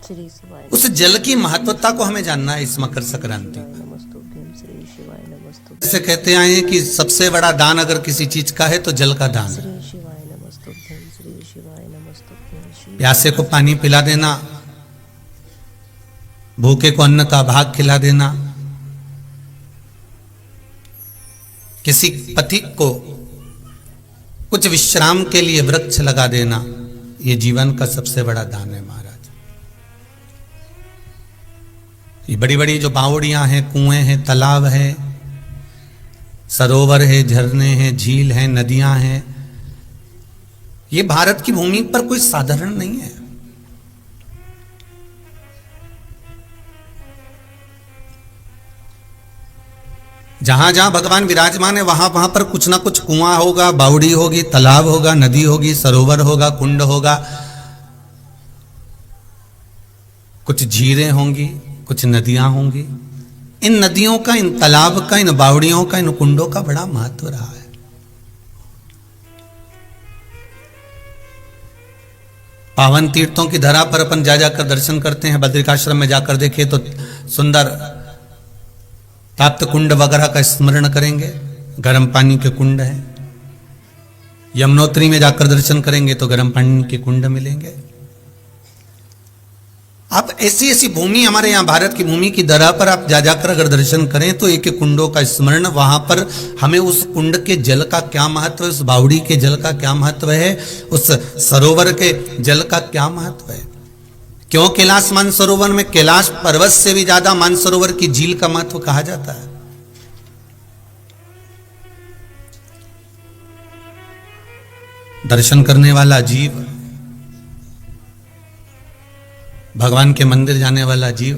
श्री शिवाय उस जल की महत्वता को हमें जानना है इस मकर संक्रांति पर। नमस्तुभ्यं श्री शिवाय नमस्तुभ्यं जैसे कहते आए हैं कि सबसे बड़ा दान अगर किसी चीज का है तो जल का दान है। श्री शिवाय नमस्तुभ्यं श्री शिवाय नमस्तुभ्यं श्री प्यासे को पानी पिला देना, भूखे को अन्न का भाग खिला देना, किसी पथिक को कुछ विश्राम के लिए वृक्ष लगा देना, ये जीवन का सबसे बड़ा दान है महाराज। ये बड़ी बड़ी जो बावड़ियां हैं, कुएं हैं, तालाब है, सरोवर है, झरने हैं, झील हैं, नदियां हैं, ये भारत की भूमि पर कोई साधारण नहीं है। जहां जहां भगवान विराजमान है वहां वहां पर कुछ ना कुछ कुआं होगा, बावड़ी होगी, तालाब होगा, नदी होगी, सरोवर होगा, कुंड होगा, कुछ झीलें होंगी, कुछ नदियां होंगी। इन नदियों का, इन तालाब का, इन बावड़ियों का, इन कुंडों का बड़ा महत्व रहा है। पावन तीर्थों की धरा पर अपन जा जाकर दर्शन करते हैं। बद्रिकाश्रम में जाकर देखें तो सुंदर ताप्त कुंड वगैरह का स्मरण करेंगे, गर्म पानी के कुंड हैं। यमुनोत्री में जाकर दर्शन करेंगे तो गर्म पानी के कुंड मिलेंगे। आप ऐसी ऐसी भूमि, हमारे यहाँ भारत की भूमि की धरा पर आप जा जाकर अगर दर्शन करें तो एक एक कुंडों का स्मरण, वहां पर हमें उस कुंड के जल का क्या महत्व है, उस बावड़ी के जल का क्या महत्व है, उस सरोवर के जल का क्या महत्व है। क्यों कैलाश मानसरोवर में कैलाश पर्वत से भी ज्यादा मानसरोवर की झील का महत्व कहा जाता है। दर्शन करने वाला जीव, भगवान के मंदिर जाने वाला जीव,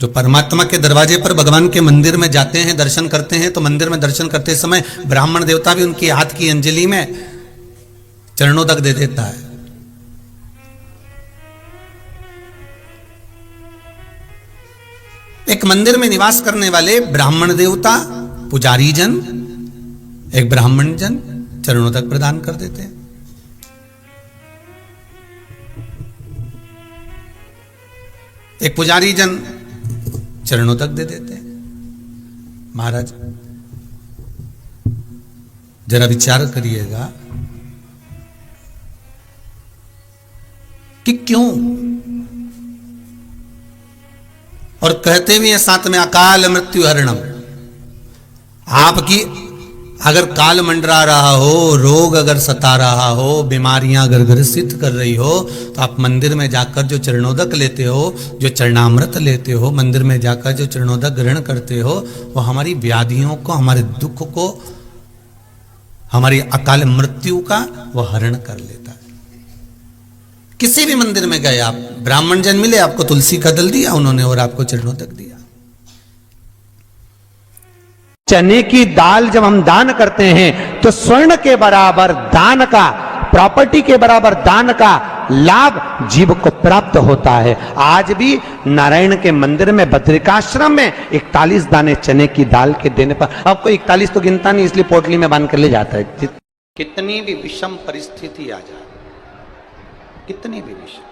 जो परमात्मा के दरवाजे पर भगवान के मंदिर में जाते हैं, दर्शन करते हैं, तो मंदिर में दर्शन करते समय ब्राह्मण देवता भी उनकी हाथ की अंजलि में चरणों तक दे देता है। एक मंदिर में निवास करने वाले ब्राह्मण देवता, पुजारी जन, एक ब्राह्मण जन चरणों तक प्रदान कर देते हैं। एक पुजारी जन चरणों तक दे देते हैं। महाराज जरा विचार करिएगा कि क्यों, और कहते भी हैं साथ में अकाल मृत्यु हरणम। आपकी अगर काल मंडरा रहा हो, रोग अगर सता रहा हो, बीमारियां अगर ग्रसित कर रही हो, तो आप मंदिर में जाकर जो चरणोदक लेते हो, जो चरणामृत लेते हो, मंदिर में जाकर जो चरणोदक ग्रहण करते हो, वो हमारी व्याधियों को, हमारे दुख को, हमारी अकाल मृत्यु का वो हरण कर लेता है। किसी भी मंदिर में गए आप, ब्राह्मण जन मिले, आपको तुलसी का दल दिया उन्होंने और आपको चरणोदक दिया। चने की दाल जब हम दान करते हैं तो स्वर्ण के बराबर दान का, प्रॉपर्टी के बराबर दान का लाभ जीव को प्राप्त होता है। आज भी नारायण के मंदिर में, बद्रिकाश्रम में 41 दाने चने की दाल के देने पर, आपको 41 तो गिनता नहीं इसलिए पोटली में बांध कर ले जाता है। कितनी भी विषम परिस्थिति आ जाए, कितनी भी विषम,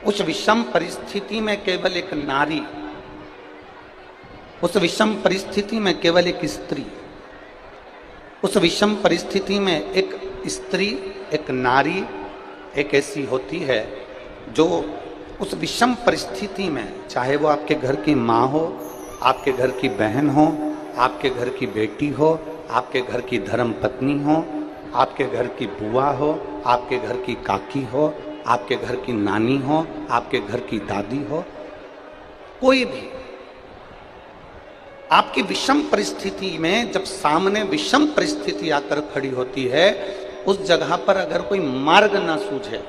उस विषम परिस्थिति में केवल एक नारी, उस विषम परिस्थिति में केवल एक स्त्री, उस विषम परिस्थिति में एक स्त्री, एक नारी एक ऐसी होती है जो उस विषम परिस्थिति में, चाहे वो आपके घर की माँ हो, आपके घर की बहन हो, आपके घर की बेटी हो, आपके घर की धर्म पत्नी हो, आपके घर की बुआ हो, आपके घर की काकी हो, आपके घर की नानी हो, आपके घर की दादी हो, कोई भी आपकी विषम परिस्थिति में, जब सामने विषम परिस्थिति आकर खड़ी होती है, उस जगह पर अगर कोई मार्ग ना सूझे,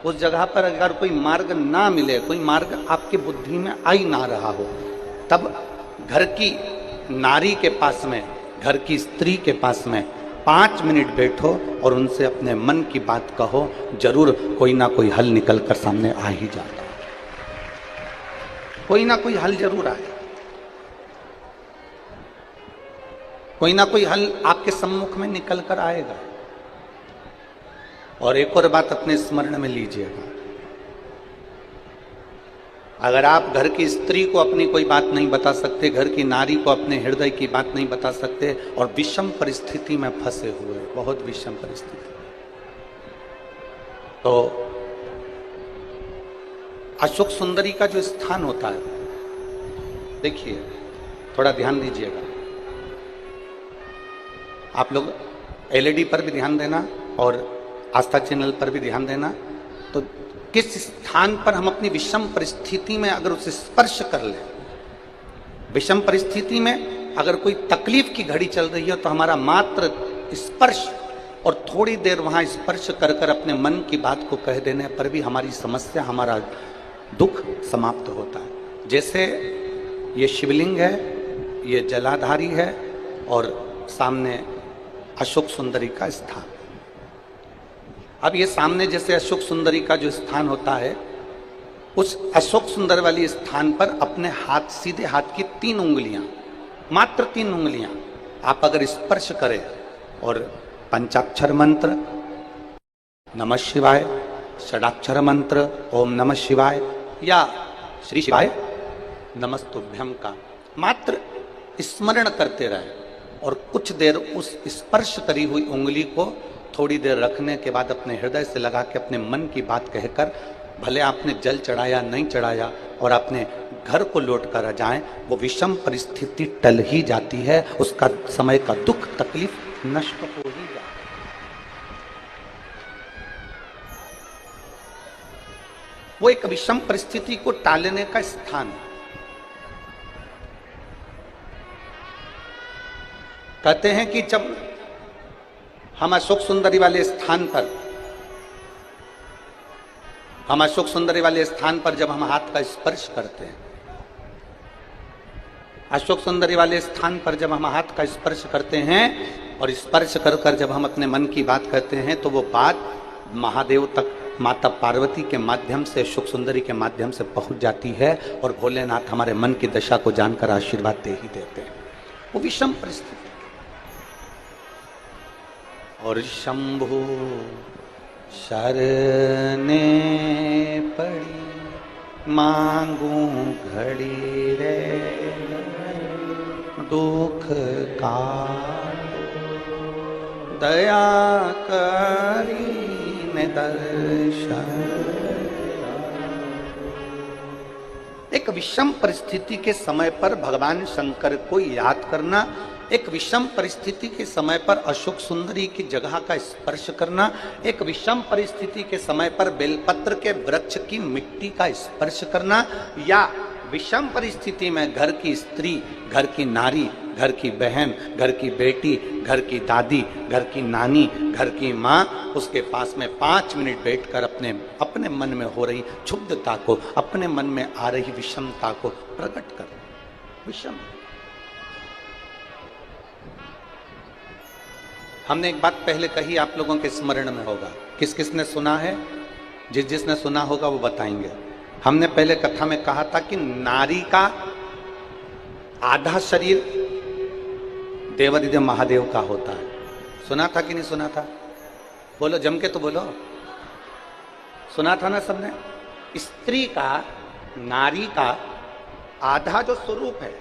उस जगह पर अगर कोई मार्ग ना मिले, कोई मार्ग आपकी बुद्धि में आई ना रहा हो, तब घर की नारी के पास में, घर की स्त्री के पास में 5 मिनट बैठो और उनसे अपने मन की बात कहो, जरूर कोई ना कोई हल निकल कर सामने आ ही जाता है। कोई ना कोई हल जरूर आए। कोई ना कोई हल आपके सम्मुख में निकल कर आएगा। और एक और बात अपने स्मरण में लीजिएगा, अगर आप घर की स्त्री को अपनी कोई बात नहीं बता सकते, घर की नारी को अपने हृदय की बात नहीं बता सकते, और विषम परिस्थिति में फंसे हुए, बहुत विषम परिस्थिति, तो अशोक सुंदरी का जो स्थान होता है, देखिए थोड़ा ध्यान दीजिएगा, आप लोग एलईडी पर भी ध्यान देना और आस्था चैनल पर भी ध्यान देना। तो किस स्थान पर हम अपनी विषम परिस्थिति में अगर उसे स्पर्श कर लें, विषम परिस्थिति में अगर कोई तकलीफ की घड़ी चल रही है, तो हमारा मात्र स्पर्श और थोड़ी देर वहां स्पर्श कर कर अपने मन की बात को कह देने पर भी हमारी समस्या, हमारा दुख समाप्त होता है। जैसे ये शिवलिंग है, ये जलाधारी है और सामने अशोक सुंदरी का स्थान। अब ये सामने जैसे अशोक सुंदरी का जो स्थान होता है, उस अशोक सुंदर वाली स्थान पर अपने हाथ, सीधे हाथ की 3 उंगलियां, मात्र 3 उंगलियां आप अगर स्पर्श करें और पंचाक्षर मंत्र नमः शिवाय, षडाक्षर मंत्र ओम नमः शिवाय या श्री शिवाय नमस्तुभ्यम का मात्र स्मरण करते रहे, और कुछ देर उस स्पर्श करी हुई उंगली को थोड़ी देर रखने के बाद अपने हृदय से लगा के अपने मन की बात कहकर, भले आपने जल चढ़ाया नहीं चढ़ाया, और अपने घर को लौट कर आ जाएं, वो विषम परिस्थिति टल ही जाती है, उसका समय का दुख तकलीफ नष्ट हो ही जाता है। वो एक विषम परिस्थिति को टालने का स्थान है। कहते हैं कि जब हम अशोक सुंदरी वाले स्थान पर, जब हम हाथ का स्पर्श करते हैं, अशोक सुंदरी वाले स्थान पर जब हम हाथ का स्पर्श करते हैं और स्पर्श कर कर जब हम अपने मन की बात कहते हैं, तो वो बात महादेव तक, माता पार्वती के माध्यम से, अशोक सुंदरी के माध्यम से पहुंच जाती है, और भोलेनाथ हमारे मन की दशा को जानकर आशीर्वाद दे ही देते हैं। वो विषम परिस्थिति। और शंभु शरने पड़ी मांगू घड़ी रे, दुख का दया करी ने दर्शन। एक विषम परिस्थिति के समय पर भगवान शंकर को याद करना, एक विषम परिस्थिति के समय पर अशोक सुंदरी की जगह का स्पर्श करना, एक विषम परिस्थिति के समय पर बेलपत्र के वृक्ष की मिट्टी का स्पर्श करना, या विषम परिस्थिति में घर की स्त्री, घर की नारी, घर की बहन, घर की बेटी, घर की दादी, घर की नानी, घर की माँ, उसके पास में 5 मिनट बैठकर अपने मन में हो रही क्षुब्धता को, अपने मन में आ रही विषमता को प्रकट कर। विषम, हमने एक बात पहले कही, आप लोगों के स्मरण में होगा, किस किसने सुना है? जिसने सुना होगा वो बताएंगे। हमने पहले कथा में कहा था कि नारी का आधा शरीर देवादिदेव महादेव का होता है। सुना था कि नहीं सुना था? बोलो, जम के तो बोलो। सुना था ना सबने? स्त्री का, नारी का आधा जो स्वरूप है,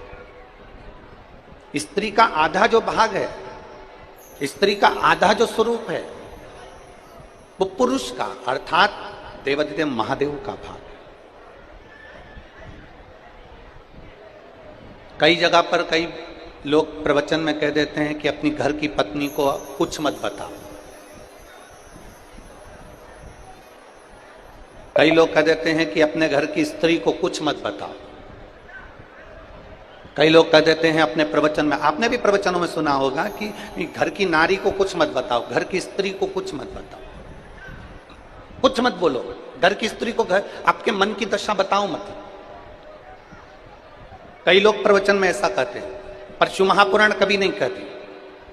स्त्री का आधा जो भाग है, स्त्री का आधा जो स्वरूप है, वो पुरुष का अर्थात देवादिदेव महादेव का भाग। कई जगह पर कई लोग प्रवचन में कह देते हैं कि अपनी घर की पत्नी को कुछ मत बताओ। कई लोग कह देते हैं कि अपने घर की स्त्री को कुछ मत बताओ। कई लोग कह देते हैं अपने प्रवचन में, आपने भी प्रवचनों में सुना होगा कि घर की नारी को कुछ मत बताओ, घर की स्त्री को कुछ मत बताओ, कुछ मत बोलो, घर की स्त्री को घर, आपके मन की दशा बताओ मत। कई लोग प्रवचन में ऐसा कहते हैं, पर शिव महापुराण कभी नहीं कहती।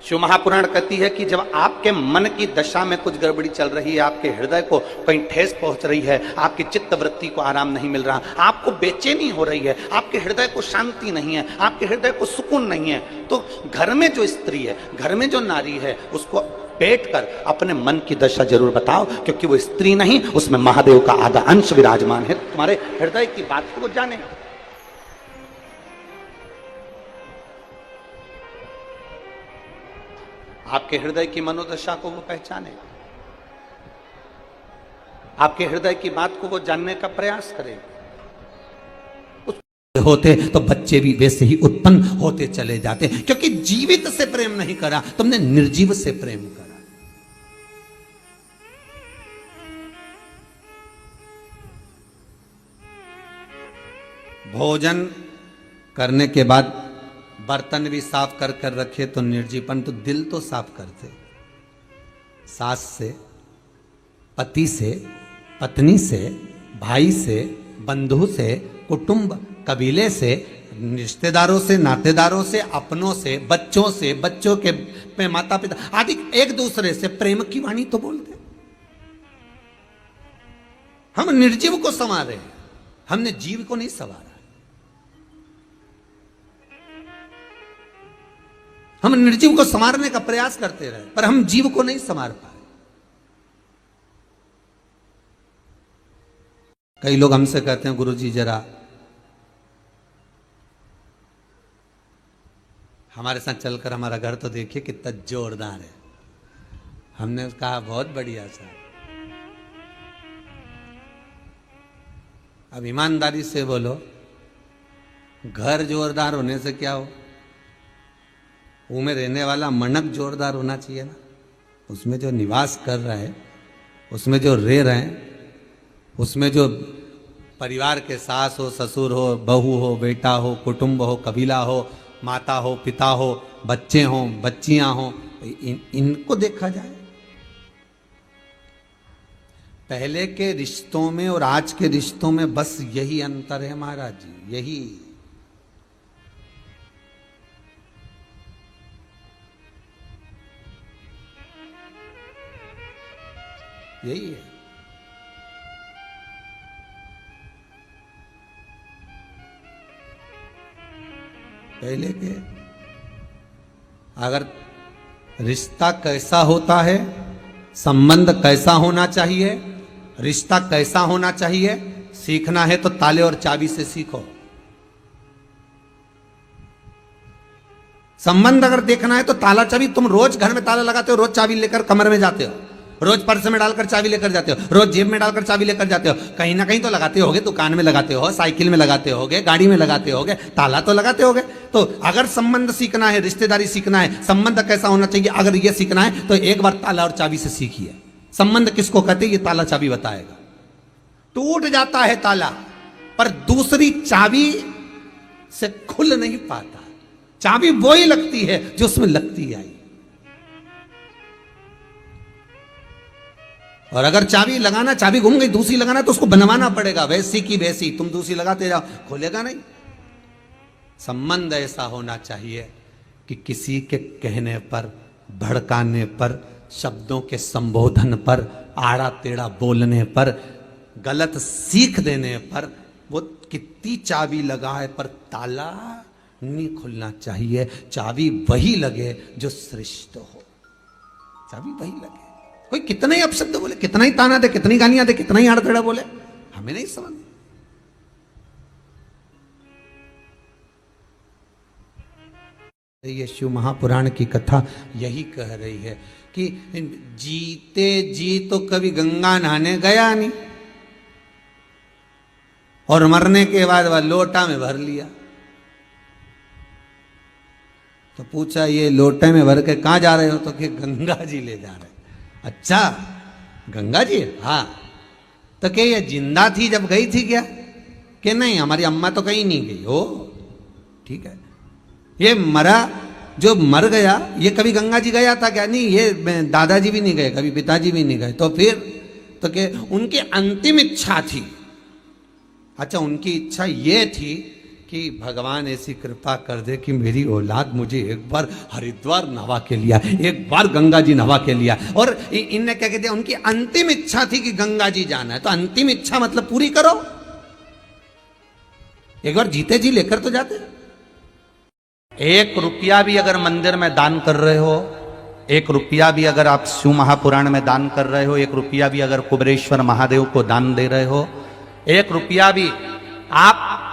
शिव महापुराण कहती है कि जब आपके मन की दशा में कुछ गड़बड़ी चल रही है, आपके हृदय को कहीं ठेस पहुंच रही है, आपकी चित्त वृत्ति को आराम नहीं मिल रहा, आपको बेचैनी हो रही है, आपके हृदय को शांति नहीं है, आपके हृदय को सुकून नहीं है, तो घर में जो स्त्री है, घर में जो नारी है, उसको बैठकर अपने मन की दशा जरूर बताओ, क्योंकि वो स्त्री नहीं, उसमें महादेव का आधा अंश विराजमान है। तुम्हारे हृदय की बात को वो जाने, आपके हृदय की मनोदशा को वो पहचाने, आपके हृदय की बात को वो जानने का प्रयास करे। होते तो बच्चे भी वैसे ही उत्पन्न होते चले जाते, क्योंकि जीवित से प्रेम नहीं करा, तुमने निर्जीव से प्रेम करा। भोजन करने के बाद बर्तन भी साफ कर कर रखे तो निर्जीवन, तो दिल तो साफ करते। सास से, पति से, पत्नी से, भाई से, बंधु से, कुटुंब कबीले से, रिश्तेदारों से, नातेदारों से, अपनों से, बच्चों के माता पिता आदि, एक दूसरे से प्रेम की वाणी तो बोलते। हम निर्जीव को संवारे, हमने जीव को नहीं संवारा। हम निर्जीव को संवारने का प्रयास करते रहे, पर हम जीव को नहीं संवार पाए। कई लोग हमसे कहते हैं, गुरुजी जरा हमारे साथ चलकर हमारा घर तो देखिए कितना जोरदार है। हमने कहा बहुत बढ़िया साहब, अब ईमानदारी से बोलो, घर जोरदार होने से क्या हो, वो में रहने वाला मनक जोरदार होना चाहिए ना। उसमें जो निवास कर रहा है, उसमें जो रह रहे हैं, उसमें जो परिवार के सास हो, ससुर हो, बहू हो, बेटा हो, कुटुंब हो, कबीला हो, माता हो, पिता हो, बच्चे हो, बच्चियां हो, इनको देखा जाए। पहले के रिश्तों में और आज के रिश्तों में बस यही अंतर है महाराज जी, यही है। पहले के अगर रिश्ता कैसा होता है, संबंध कैसा होना चाहिए, रिश्ता कैसा होना चाहिए, सीखना है तो ताले और चाबी से सीखो। संबंध अगर देखना है तो ताला चाबी, तुम रोज घर में ताला लगाते हो, रोज चाबी लेकर कमरे में जाते हो, रोज पर्स में डालकर चाबी लेकर जाते हो, रोज जेब में डालकर चाबी लेकर जाते हो, कहीं ना कहीं तो लगाते होगे, दुकान में लगाते हो, साइकिल में लगाते होगे, गाड़ी में लगाते होगे, ताला तो लगाते होगे। तो अगर संबंध सीखना है, रिश्तेदारी सीखना है, संबंध कैसा होना चाहिए, अगर ये सीखना है तो एक बार ताला और चाबी से सीखिए। संबंध किसको कहते हैं, ये ताला चाबी बताएगा। टूट जाता है ताला, पर दूसरी चाबी से खुल नहीं पाता। चाबी वो ही लगती है जो उसमें लगती आई। और अगर चाबी लगाना, चाबी घूम गई, दूसरी लगाना तो उसको बनवाना पड़ेगा, वैसी की वैसी। तुम दूसरी लगाते जाओ, खोलेगा नहीं। संबंध ऐसा होना चाहिए कि किसी के कहने पर, भड़काने पर, शब्दों के संबोधन पर, आड़ा टेढ़ा बोलने पर, गलत सीख देने पर, वो कितनी चाबी लगाए पर ताला नहीं खुलना चाहिए। चाबी वही लगे जो श्रेष्ठ हो, चाबी वही लगे। कोई कितना ही अपशब्द बोले, कितना ही ताना दे, कितनी गालियां दे, कितना ही आड़ा टेढ़ा बोले, हमें नहीं समझ। ये शिव महापुराण की कथा यही कह रही है कि जीते जी तो कभी गंगा नहाने गया नहीं, और मरने के बाद वह लोटा में भर लिया। तो पूछा, ये लोटे में भर के कहां जा रहे हो? तो कि गंगा जी ले जा रहे। अच्छा, गंगा जी? हाँ। तो क्या ये जिंदा थी जब गई थी क्या? कि नहीं, हमारी अम्मा तो कहीं नहीं गई। हो ठीक है। ये मरा, जो मर गया, ये कभी गंगा जी गया था क्या? नहीं, ये दादाजी भी नहीं गए, कभी पिताजी भी नहीं गए। तो फिर तो क्या उनकी अंतिम इच्छा थी? अच्छा, उनकी इच्छा ये थी कि भगवान ऐसी कृपा कर दे कि मेरी औलाद मुझे एक बार हरिद्वार नहवा के लिया, एक बार गंगा जी नहवा के लिया। और इनने क्या कहते हैं, उनकी अंतिम इच्छा थी कि गंगा जी जाना है, तो अंतिम इच्छा मतलब पूरी करो, एक बार जीते जी लेकर तो जाते। 1 रुपया भी अगर मंदिर में दान कर रहे हो, 1 रुपया भी अगर आप शिव महापुराण में दान कर रहे हो, 1 रुपया भी अगर कुबेरेश्वर महादेव को दान दे रहे हो, 1 रुपया भी आप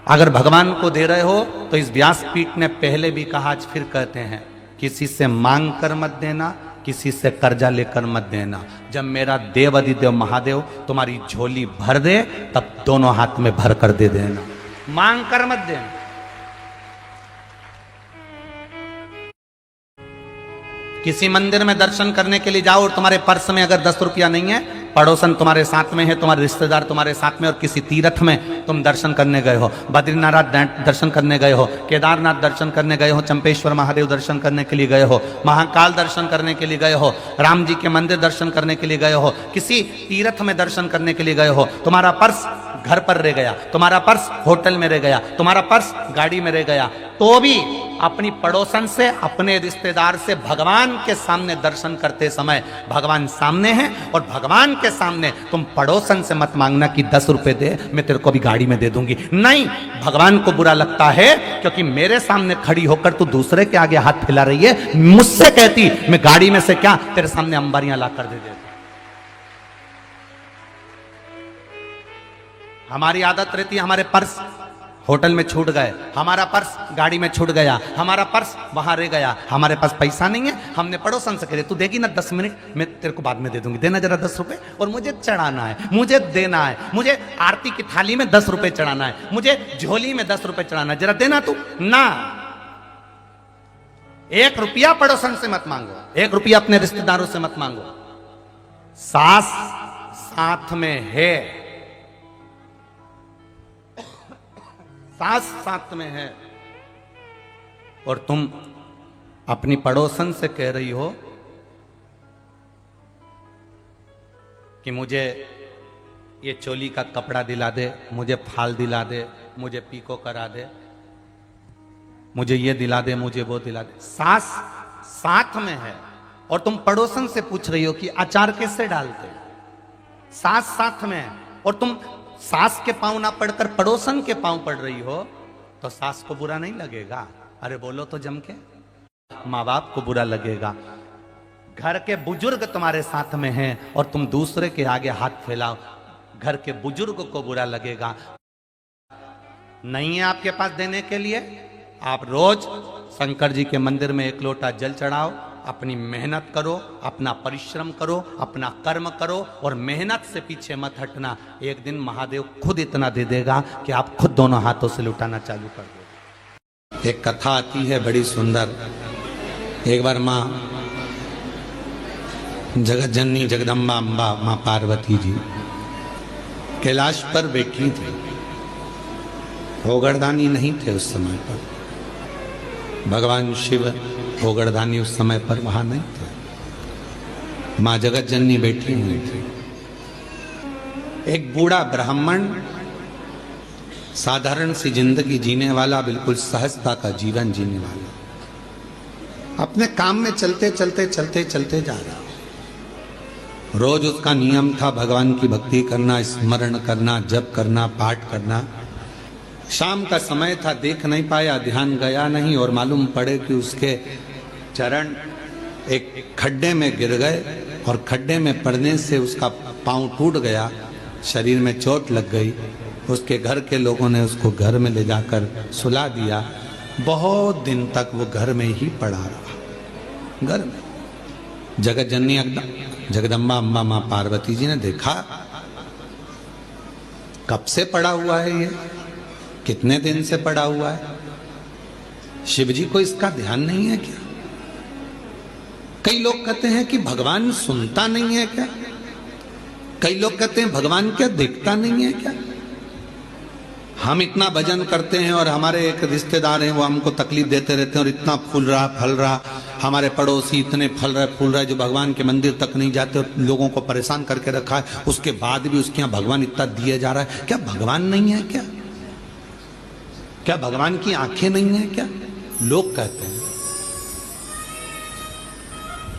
अगर भगवान को दे रहे हो, तो इस व्यासपीठ ने पहले भी कहा, आज फिर कहते हैं, किसी से मांग कर मत देना, किसी से कर्जा लेकर मत देना। जब मेरा देव अधिदेव महादेव तुम्हारी झोली भर दे, तब दोनों हाथ में भर कर दे देना, मांग कर मत देना। किसी मंदिर में दर्शन करने के लिए जाओ और तुम्हारे पर्स में अगर 10 रुपया नहीं है, पड़ोसन तुम्हारे साथ में है, तुम्हारे रिश्तेदार तुम्हारे साथ में, और किसी तीर्थ में तुम दर्शन करने गए हो, बद्रीनाथ दर्शन करने गए हो, केदारनाथ दर्शन करने गए हो, चंपेश्वर महादेव दर्शन करने के लिए गए हो, महाकाल दर्शन करने के लिए गए हो, राम जी के मंदिर दर्शन करने के लिए गए हो, किसी तीर्थ में दर्शन करने के लिए गए हो, तुम्हारा पर्स घर पर रह गया, तुम्हारा पर्स होटल में रह गया, तुम्हारा पर्स गाड़ी में रह गया, तो भी अपनी पड़ोसन से, अपने रिश्तेदार से भगवान के सामने दर्शन करते समय, भगवान सामने है, और भगवान के सामने तुम पड़ोसन से मत मांगना कि 10 रुपए दे, मैं तेरे को भी गाड़ी में दे दूंगी। नहीं, भगवान को बुरा लगता है, क्योंकि मेरे सामने खड़ी होकर तू दूसरे के आगे हाथ फैला रही है, मुझसे कहती मैं गाड़ी में से क्या तेरे सामने अंबारियां ला कर दे देता। हमारी आदत रहती है, हमारे पर्स होटल में छूट गए, हमारा पर्स गाड़ी में छूट गया, हमारा पर्स वहां रह गया, हमारे पास पैसा नहीं है, हमने पड़ोसन से कह दिया तू देगी ना 10 मिनट, मैं तेरे को बाद में दे दूंगी, देना जरा 10 रुपए, और मुझे चढ़ाना है, मुझे देना है, मुझे आरती की थाली में 10 रुपए चढ़ाना है, मुझे झोली में 10 रुपए चढ़ाना है, जरा देना तू ना। 1 रुपया पड़ोसन से मत मांगो, 1 रुपया अपने रिश्तेदारों से मत मांगो। सास साथ में है, सास साथ में है, और तुम अपनी पड़ोसन से कह रही हो कि मुझे ये चोली का कपड़ा दिला दे, मुझे फाल दिला दे, मुझे पीको करा दे, मुझे ये दिला दे, मुझे वो दिला दे। सास साथ में है और तुम पड़ोसन से पूछ रही हो कि अचार कैसे डालते। सास साथ में है और तुम सास के पांव ना पड़कर पड़ोसन के पांव पड़ रही हो, तो सास को बुरा नहीं लगेगा? अरे बोलो तो जम के। माँ बाप को बुरा लगेगा। घर के बुजुर्ग तुम्हारे साथ में हैं और तुम दूसरे के आगे हाथ फैलाओ, घर के बुजुर्ग को बुरा लगेगा। नहीं है आपके पास देने के लिए, आप रोज शंकर जी के मंदिर में 1 लोटा जल चढ़ाओ, अपनी मेहनत करो, अपना परिश्रम करो, अपना कर्म करो और मेहनत से पीछे मत हटना। एक दिन महादेव खुद इतना दे देगा कि आप खुद दोनों हाथों से लुटाना चालू कर दो। एक कथा आती है बड़ी सुंदर। एक बार माँ जगत जननी जगदम्बा अम्बा माँ पार्वती जी कैलाश पर बैठी थी। भोगरदानी नहीं थे उस समय पर, भगवान शिव भोगरदानी उस समय पर वहां नहीं थे। माँ जगत जननी बैठी हुई थी। एक बूढ़ा ब्राह्मण साधारण सी जिंदगी जीने वाला, बिल्कुल सहजता का जीवन जीने वाला, अपने काम में चलते चलते चलते चलते जा रहा। रोज उसका नियम था भगवान की भक्ति करना, स्मरण करना, जप करना, पाठ करना। शाम का समय था, देख नहीं पाया, ध्यान गया नहीं और मालूम पड़े कि उसके चरण एक खड्डे में गिर गए और खड्डे में पड़ने से उसका पांव टूट गया, शरीर में चोट लग गई। उसके घर के लोगों ने उसको घर में ले जाकर सुला दिया। बहुत दिन तक वो घर में ही पड़ा रहा। घर में जगत जननी जगदम्बा अम्बा माँ पार्वती जी ने देखा, कब से पड़ा हुआ है ये, कितने दिन से पड़ा हुआ है, शिव जी को इसका ध्यान नहीं है क्या? कई लोग कहते हैं कि भगवान सुनता नहीं है क्या? कई लोग कहते हैं भगवान क्या देखता नहीं है क्या? हम इतना भजन करते हैं और हमारे एक रिश्तेदार हैं, वो हमको तकलीफ देते रहते हैं और इतना फूल रहा फल रहा, हमारे पड़ोसी इतने फल रहे फूल रहे जो भगवान के मंदिर तक नहीं जाते और लोगों को परेशान करके रखा है। उसके बाद भी उसके यहाँ भगवान इतना दिए जा रहा है, क्या भगवान नहीं है क्या? क्या भगवान की आंखें नहीं है क्या? लोग कहते हैं।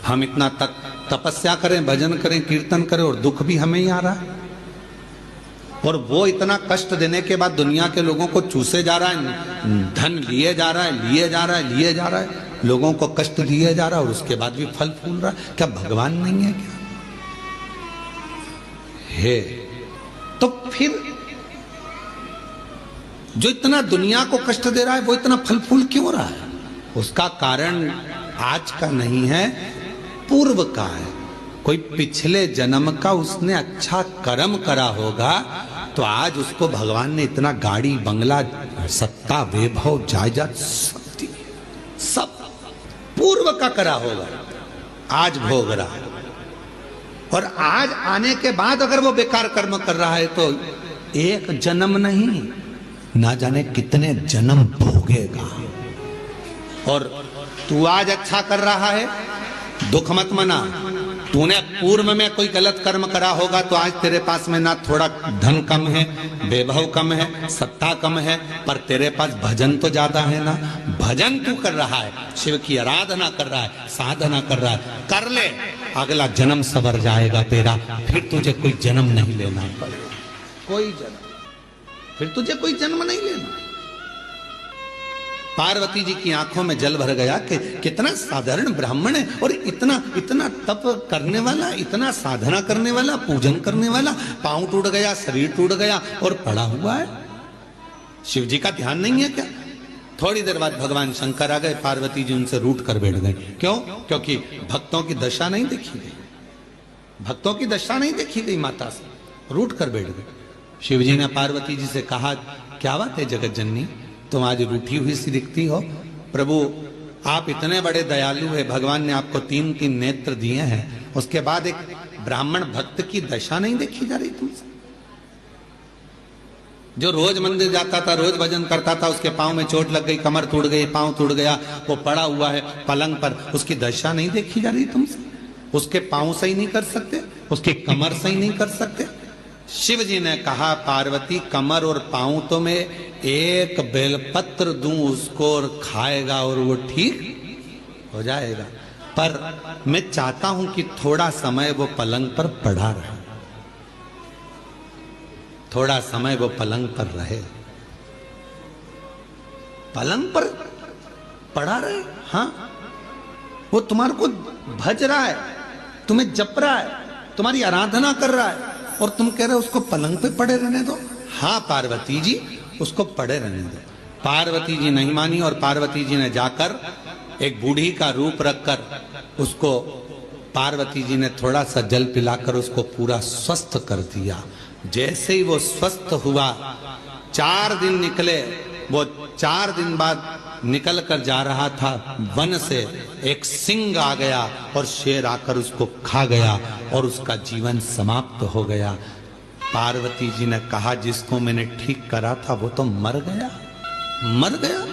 हम इतना तपस्या करें, भजन करें, कीर्तन करें और दुख भी हमें ही आ रहा है। और वो इतना कष्ट देने के बाद दुनिया के लोगों को चूसे जा रहा है, धन लिए जा रहा है, लिए जा रहा है, लिए जा रहा है, लोगों को कष्ट दिए जा रहा है और उसके बाद भी फल फूल रहा है। क्या भगवान नहीं है क्या? है। तो फिर जो इतना दुनिया को कष्ट दे रहा है वो इतना फल फूल क्यों रहा है? उसका कारण आज का नहीं है, पूर्व का है। कोई पिछले जन्म का उसने अच्छा कर्म करा होगा तो आज उसको भगवान ने इतना गाड़ी, बंगला, सत्ता, वैभव, जायदाद सब पूर्व का करा होगा, आज भोग रहा है। और आज आने के बाद अगर वो बेकार कर्म कर रहा है तो एक जन्म नहीं, ना जाने कितने जन्म भोगेगा। और तू आज अच्छा कर रहा है, दुख मत मना। तूने पूर्व में कोई गलत कर्म करा होगा तो आज तेरे पास में ना थोड़ा धन कम है, वैभव कम है, सत्ता कम है, पर तेरे पास भजन तो ज्यादा है ना। भजन तू कर रहा है, शिव की आराधना कर रहा है, साधना कर रहा है, कर ले, अगला जन्म सवर जाएगा तेरा। फिर तुझे कोई जन्म नहीं लेना पड़ेगा, कोई जन्म, फिर तुझे कोई जन्म नहीं लेना। पार्वती जी की आंखों में जल भर गया कि कितना साधारण ब्राह्मण है और इतना इतना तप करने वाला, इतना साधना करने वाला, पूजन करने वाला, पांव टूट गया, शरीर टूट गया और पड़ा हुआ है। शिव जी का ध्यान नहीं है क्या? थोड़ी देर बाद भगवान शंकर आ गए, पार्वती जी उनसे रूठ कर बैठ गए। क्यों? क्योंकि भक्तों की दशा नहीं देखी गई, भक्तों की दशा नहीं देखी गई, माता से रूठ कर बैठ गए। शिव जी ने पार्वती जी से कहा, क्या बात है जगत जननी, तुम आज रूठी हुई सी दिखती हो। प्रभु आप इतने बड़े दयालु है, भगवान ने आपको 3-3 नेत्र दिए हैं, उसके बाद एक ब्राह्मण भक्त की दशा नहीं देखी जा रही तुमसे? जो रोज मंदिर जाता था, रोज भजन करता था, उसके पांव में चोट लग गई, कमर टूट गई, पांव टूट गया, वो पड़ा हुआ है पलंग पर, उसकी दशा नहीं देखी जा रही तुमसे? उसके पांव सही नहीं कर सकते, उसकी कमर सही नहीं कर सकते? शिव जी ने कहा, पार्वती कमर और पांव तो मैं एक बेलपत्र दूं उसको और खाएगा और वो ठीक हो जाएगा, पर मैं चाहता हूं कि थोड़ा समय वो पलंग पर पड़ा रहे, थोड़ा समय वो पलंग पर रहे, पलंग पर पड़ा रहे। हाँ, वो तुम्हारे को भज रहा है, तुम्हें जप रहा है, तुम्हारी आराधना कर रहा है और तुम कह रहे हो उसको पलंग पे पड़े रहने दो। हाँ पार्वती जी, उसको पड़े रहने दो। पार्वती जी नहीं मानी और पार्वती जी ने जाकर एक बूढ़ी का रूप रखकर उसको, पार्वती जी ने थोड़ा सा जल पिलाकर उसको पूरा स्वस्थ कर दिया। जैसे ही वो स्वस्थ हुआ, 4 दिन निकले, वो 4 दिन बाद निकल कर जा रहा था, वन से एक सिंह आ गया और शेर आकर उसको खा गया और उसका जीवन समाप्त हो गया। पार्वती जी ने कहा, जिसको मैंने ठीक करा था वो तो मर गया, मर गया।